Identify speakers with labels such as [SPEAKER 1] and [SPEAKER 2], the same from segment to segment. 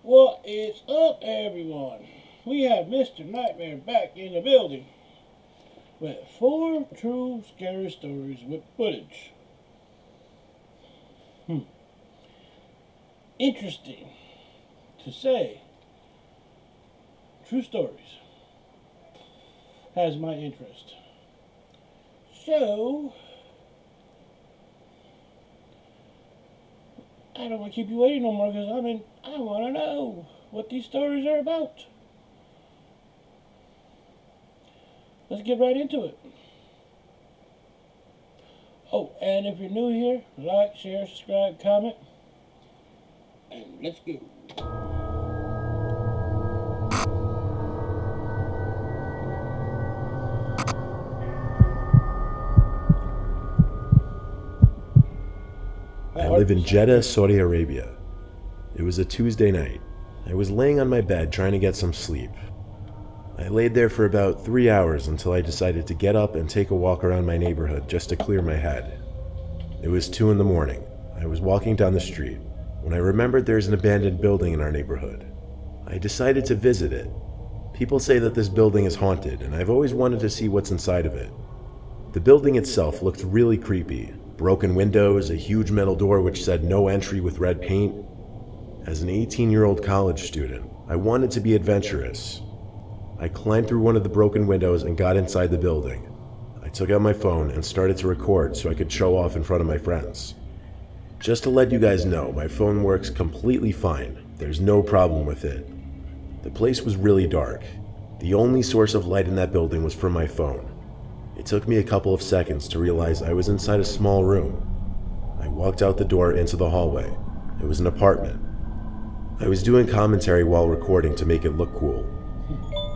[SPEAKER 1] What is up, everyone? We have Mr. Nightmare back in the building with 4 true scary stories with footage. Interesting to say, true stories has my interest. So, I don't want to keep you waiting no more because I want to know what these stories are about. Let's get right into it. Oh, and if you're new here, like, share, subscribe, comment, and let's go.
[SPEAKER 2] I live in Jeddah, Saudi Arabia. It was a Tuesday night. I was laying on my bed trying to get some sleep. I laid there for about 3 hours until I decided to get up and take a walk around my neighborhood just to clear my head. It was 2 in the morning. I was walking down the street when I remembered there's an abandoned building in our neighborhood. I decided to visit it. People say that this building is haunted, and I've always wanted to see what's inside of it. The building itself looked really creepy. Broken windows, a huge metal door which said no entry with red paint. As an 18-year-old college student, I wanted to be adventurous. I climbed through one of the broken windows and got inside the building. I took out my phone and started to record so I could show off in front of my friends. Just to let you guys know, my phone works completely fine. There's no problem with it. The place was really dark. The only source of light in that building was from my phone. It took me a couple of seconds to realize I was inside a small room. I walked out the door into the hallway. It was an apartment. I was doing commentary while recording to make it look cool.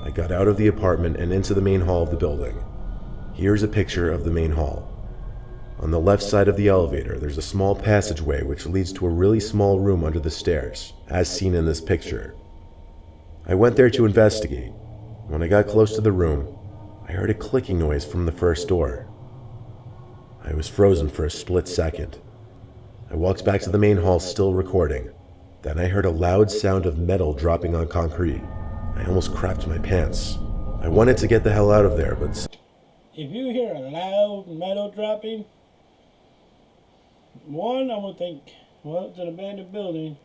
[SPEAKER 2] I got out of the apartment and into the main hall of the building. Here's a picture of the main hall. On the left side of the elevator, there's a small passageway which leads to a really small room under the stairs, as seen in this picture. I went there to investigate. When I got close to the room, I heard a clicking noise from the first door. I was frozen for a split second. I walked back to the main hall still recording. Then I heard a loud sound of metal dropping on concrete. I almost crapped my pants. I wanted to get the hell out of there, but...
[SPEAKER 1] If you hear a loud metal dropping, one, I'm going to think, well, it's an abandoned building,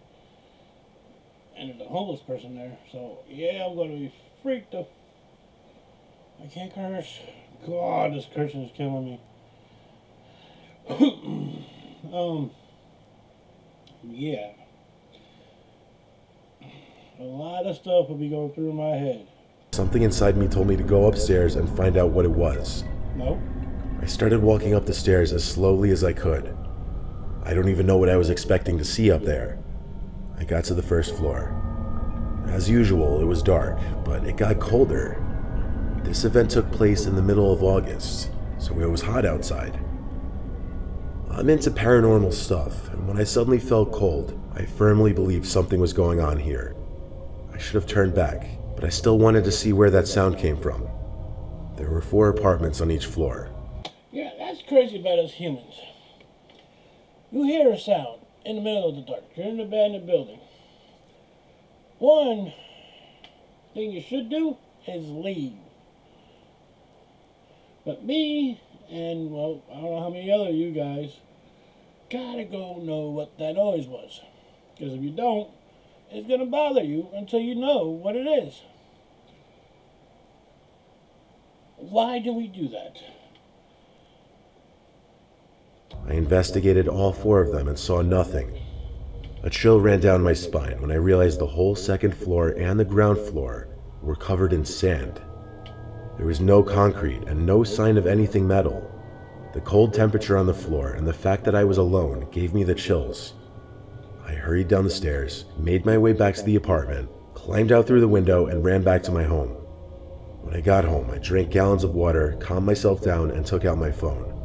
[SPEAKER 1] and there's a homeless person there, so yeah, I'm going to be freaked up. I can't curse. God, this cursing is killing me. Yeah. A lot of stuff will be going through my head.
[SPEAKER 2] something inside me told me to go upstairs and find out what it was.
[SPEAKER 1] No.
[SPEAKER 2] I started walking up the stairs as slowly as I could. I don't even know what I was expecting to see up there. I got to the first floor. As usual, it was dark, but it got colder. This event took place in the middle of August, so it was hot outside. I'm into paranormal stuff, and when I suddenly felt cold, I firmly believed something was going on here. I should have turned back, but I still wanted to see where that sound came from. There were 4 apartments on each floor.
[SPEAKER 1] Yeah, that's crazy about us humans. You hear a sound in the middle of the dark. You're in an abandoned building. One thing you should do is leave. But me, and well, I don't know how many other you guys, gotta go know what that noise was. Because if you don't, it's gonna bother you until you know what it is. Why do we do that?
[SPEAKER 2] I investigated all 4 of them and saw nothing. A chill ran down my spine when I realized the whole second floor and the ground floor were covered in sand. There was no concrete and no sign of anything metal. The cold temperature on the floor and the fact that I was alone gave me the chills. I hurried down the stairs, made my way back to the apartment, climbed out through the window, and ran back to my home. When I got home, I drank gallons of water, calmed myself down, and took out my phone.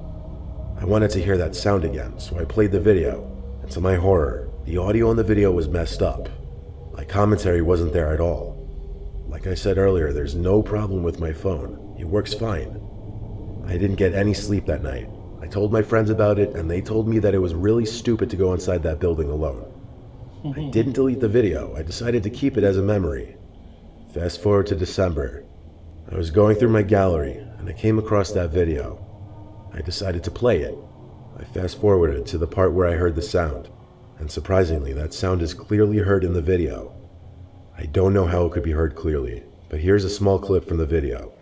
[SPEAKER 2] I wanted to hear that sound again, so I played the video, and to my horror, the audio on the video was messed up. My commentary wasn't there at all. Like I said earlier, there's no problem with my phone. It works fine. I didn't get any sleep that night. I told my friends about it, and they told me that it was really stupid to go inside that building alone. I didn't delete the video. I decided to keep it as a memory. Fast forward to December. I was going through my gallery and I came across that video. I decided to play it. I fast forwarded to the part where I heard the sound, and surprisingly, that sound is clearly heard in the video. I don't know how it could be heard clearly, but here's a small clip from the video.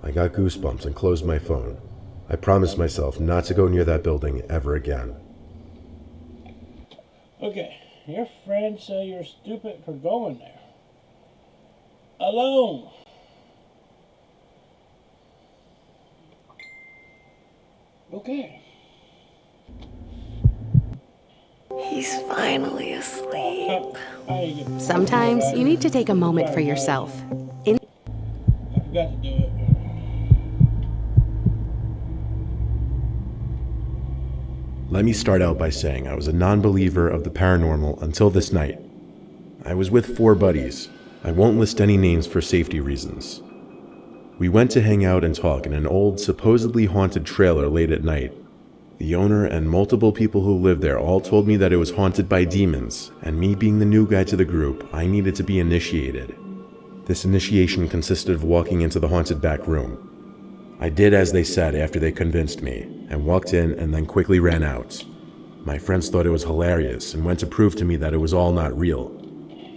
[SPEAKER 2] I got goosebumps and closed my phone. I promised myself not to go near that building ever again.
[SPEAKER 1] Okay, your friends say you're stupid for going there. Alone. Okay.
[SPEAKER 3] He's finally asleep.
[SPEAKER 4] Sometimes you need to take a moment for yourself.
[SPEAKER 1] I forgot to do it.
[SPEAKER 2] Let me start out by saying I was a non-believer of the paranormal until this night. I was with 4 buddies. I won't list any names for safety reasons. We went to hang out and talk in an old, supposedly haunted trailer late at night. The owner and multiple people who lived there all told me that it was haunted by demons, and me being the new guy to the group, I needed to be initiated. This initiation consisted of walking into the haunted back room. I did as they said after they convinced me, and walked in and then quickly ran out. My friends thought it was hilarious and went to prove to me that it was all not real.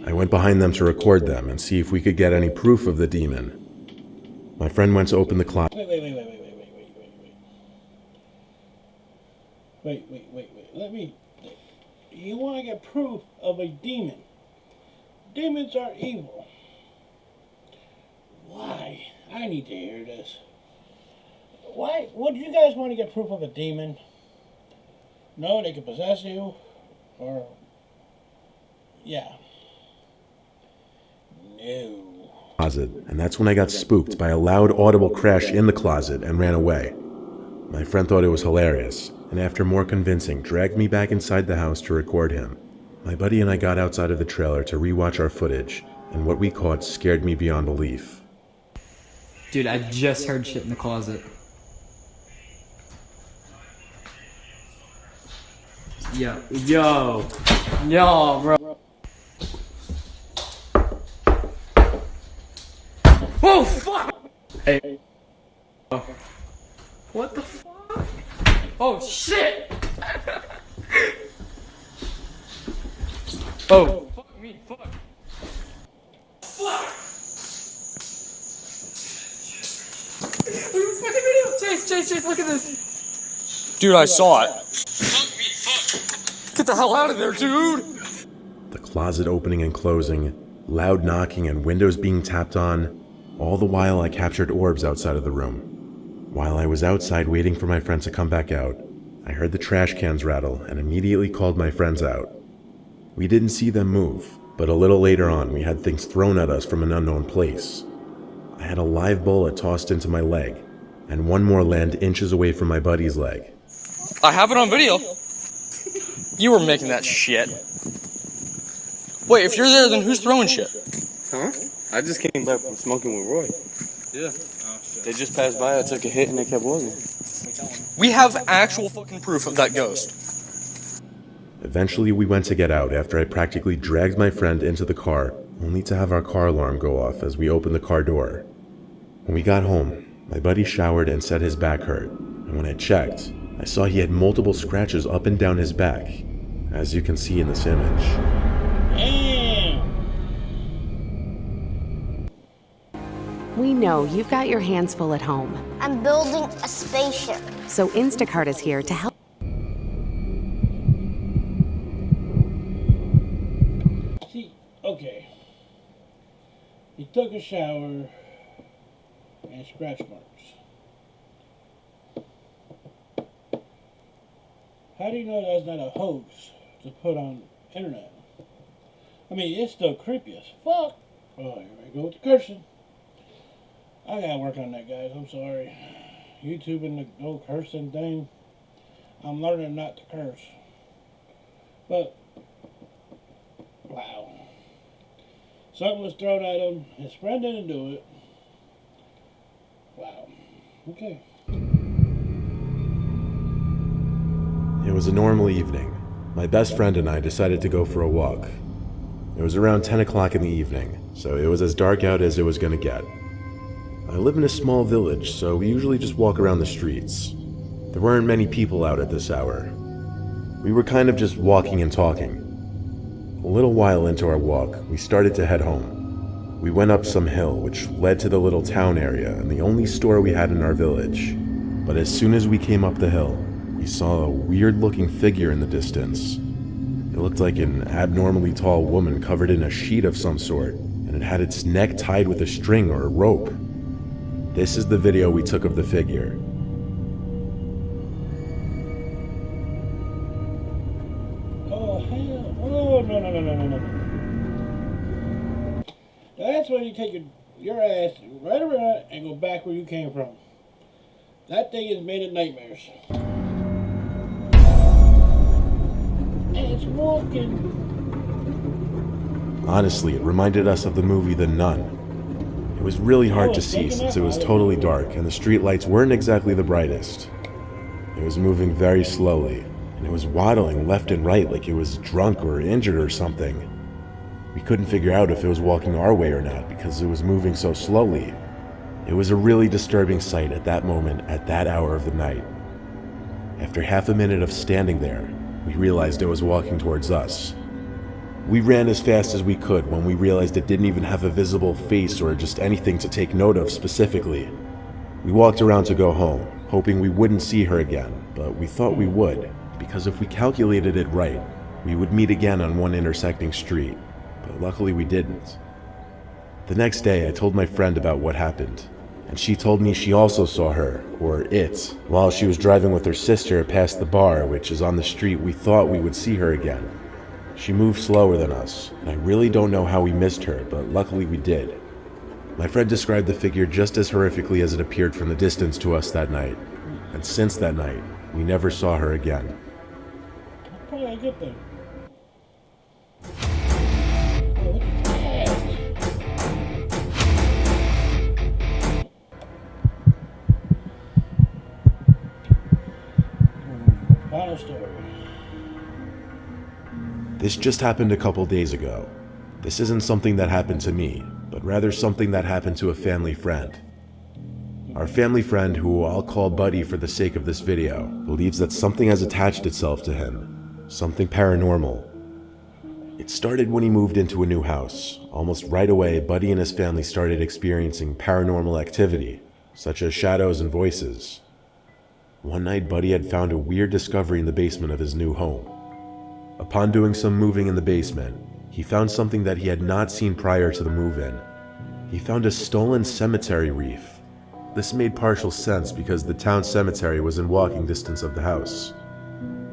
[SPEAKER 2] I went behind them to record them and see if we could get any proof of the demon. My friend went to open the closet.
[SPEAKER 1] Wait. Let me. You want to get proof of a demon? Demons are evil. Why? I need to hear this. Why would you guys want to get proof of a demon? No, they can possess you, or yeah. No.
[SPEAKER 2] Closet, and that's when I got spooked by a loud audible crash in the closet and ran away. My friend thought it was hilarious, and after more convincing, dragged me back inside the house to record him. My buddy and I got outside of the trailer to rewatch our footage, and what we caught scared me beyond belief.
[SPEAKER 5] Dude, I just heard shit in the closet. Yo, bro. Oh, fuck! Hey. What the fuck? Oh, shit! Oh, fuck me, fuck. Fuck! Look at this fucking video! Chase, look at this!
[SPEAKER 6] Dude, I saw it. Fuck me, fuck! Get the hell out of there, dude!
[SPEAKER 2] The closet opening and closing, loud knocking and windows being tapped on. All the while I captured orbs outside of the room. While I was outside waiting for my friend to come back out, I heard the trash cans rattle and immediately called my friends out. We didn't see them move, but a little later on we had things thrown at us from an unknown place. I had a live bullet tossed into my leg, and one more land inches away from my buddy's leg.
[SPEAKER 6] I have it on video. You were making that shit. Wait, if you're there, then who's throwing shit?
[SPEAKER 7] Huh? I just came back from smoking with Roy.
[SPEAKER 6] Yeah.
[SPEAKER 7] They just passed by, I took a hit, and they kept walking.
[SPEAKER 6] We have actual fucking proof of that ghost.
[SPEAKER 2] Eventually we went to get out after I practically dragged my friend into the car, only to have our car alarm go off as we opened the car door. When we got home, my buddy showered and said his back hurt, and when I checked, I saw he had multiple scratches up and down his back, as you can see in this image.
[SPEAKER 4] We know you've got your hands full at home,
[SPEAKER 3] I'm building a spaceship.
[SPEAKER 4] so Instacart is here to help.
[SPEAKER 1] See, okay. He took a shower and scratch marks. How do you know that's not a hoax to put on internet? I mean, it's still creepy as fuck. Oh, here I go with the cursing. I gotta work on that, guys. I'm sorry. YouTube and the whole cursing thing. I'm learning not to curse. But, wow. Something was thrown at him. His friend didn't do it. Wow. Okay.
[SPEAKER 2] It was a normal evening. My best friend and I decided to go for a walk. It was around 10 o'clock in the evening, so it was as dark out as it was going to get. I live in a small village, so we usually just walk around the streets. There weren't many people out at this hour. We were kind of just walking and talking. A little while into our walk, we started to head home. We went up some hill, which led to the little town area and the only store we had in our village. But as soon as we came up the hill, we saw a weird-looking figure in the distance. It looked like an abnormally tall woman covered in a sheet of some sort, and it had its neck tied with a string or a rope. This is the video we took of the figure.
[SPEAKER 1] Oh, hell. Oh, no, no, no, no, no, no. That's when you take your ass right around and go back where you came from. That thing is made of nightmares. And it's walking.
[SPEAKER 2] Honestly, it reminded us of the movie The Nun. It was really hard to see since it was totally dark and the streetlights weren't exactly the brightest. It was moving very slowly, and it was waddling left and right like it was drunk or injured or something. We couldn't figure out if it was walking our way or not because it was moving so slowly. It was a really disturbing sight at that moment, at that hour of the night. After half a minute of standing there, we realized it was walking towards us. We ran as fast as we could when we realized it didn't even have a visible face or just anything to take note of specifically. We walked around to go home, hoping we wouldn't see her again, but we thought we would, because if we calculated it right, we would meet again on one intersecting street, but luckily we didn't. The next day, I told my friend about what happened, and she told me she also saw her, or it, while she was driving with her sister past the bar, which is on the street we thought we would see her again. She moved slower than us, and I really don't know how we missed her, but luckily we did. My friend described the figure just as horrifically as it appeared from the distance to us that night, and since that night, we never saw her again.
[SPEAKER 1] That's probably a good thing. Oh, look at that. Final story.
[SPEAKER 2] This just happened a couple days ago. This isn't something that happened to me, but rather something that happened to a family friend. Our family friend, who I'll call Buddy for the sake of this video, believes that something has attached itself to him, something paranormal. It started when he moved into a new house. Almost right away, Buddy and his family started experiencing paranormal activity, such as shadows and voices. One night, Buddy had found a weird discovery in the basement of his new home. Upon doing some moving in the basement, he found something that he had not seen prior to the move-in. He found a stolen cemetery wreath. This made partial sense because the town cemetery was in walking distance of the house.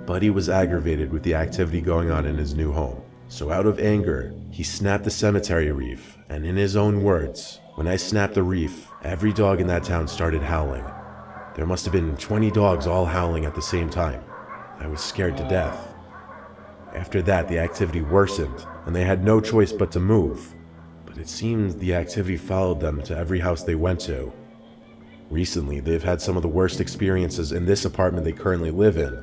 [SPEAKER 2] Buddy was aggravated with the activity going on in his new home, so out of anger, he snapped the cemetery wreath, and in his own words, "When I snapped the wreath, every dog in that town started howling. There must have been 20 dogs all howling at the same time. I was scared to death." After that, the activity worsened, and they had no choice but to move. But it seems the activity followed them to every house they went to. Recently, they've had some of the worst experiences in this apartment they currently live in.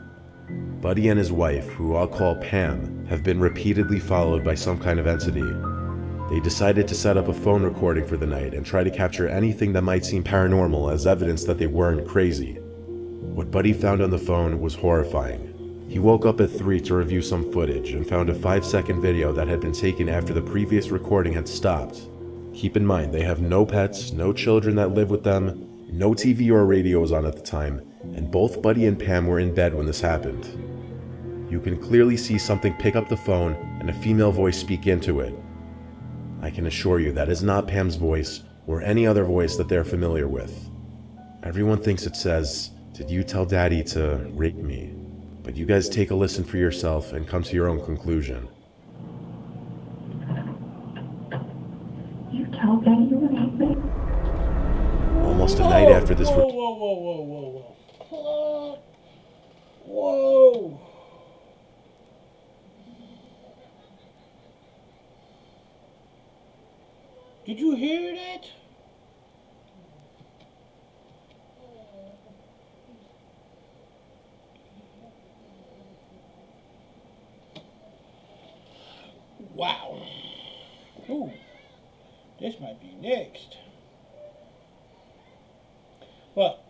[SPEAKER 2] Buddy and his wife, who I'll call Pam, have been repeatedly followed by some kind of entity. They decided to set up a phone recording for the night and try to capture anything that might seem paranormal as evidence that they weren't crazy. What Buddy found on the phone was horrifying. He woke up at 3 to review some footage and found a 5-second video that had been taken after the previous recording had stopped. Keep in mind, they have no pets, no children that live with them, no TV or radio was on at the time, and both Buddy and Pam were in bed when this happened. You can clearly see something pick up the phone and a female voice speak into it. I can assure you that is not Pam's voice or any other voice that they're familiar with. Everyone thinks it says, "Did you tell Daddy to rape me?" But you guys take a listen for yourself and come to your own conclusion.
[SPEAKER 8] You told Daddy you were raping?
[SPEAKER 2] Almost a night after this
[SPEAKER 1] Whoa, whoa, whoa, whoa, whoa, whoa. Whoa. Did you hear that? This might be next. But,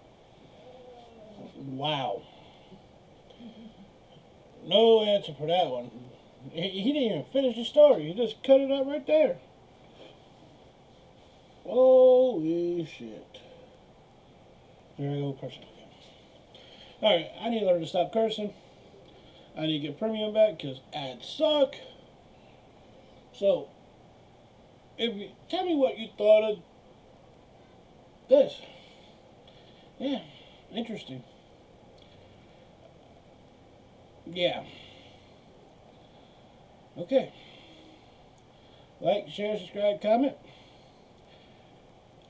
[SPEAKER 1] wow. No answer for that one. He didn't even finish the story. He just cut it out right there. Holy shit. There I go cursing again. Alright, I need to learn to stop cursing. I need to get premium back because ads suck. So, tell me what you thought of this. Yeah, interesting. Yeah. Okay. Like, share, subscribe, comment.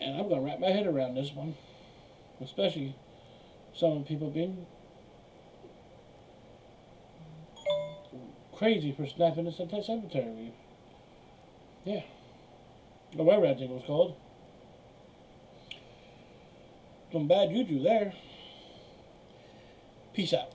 [SPEAKER 1] And I'm going to wrap my head around this one. Especially some people being crazy for snapping the cemetery. Yeah. Or whatever that thing was called. Some bad juju there. Peace out.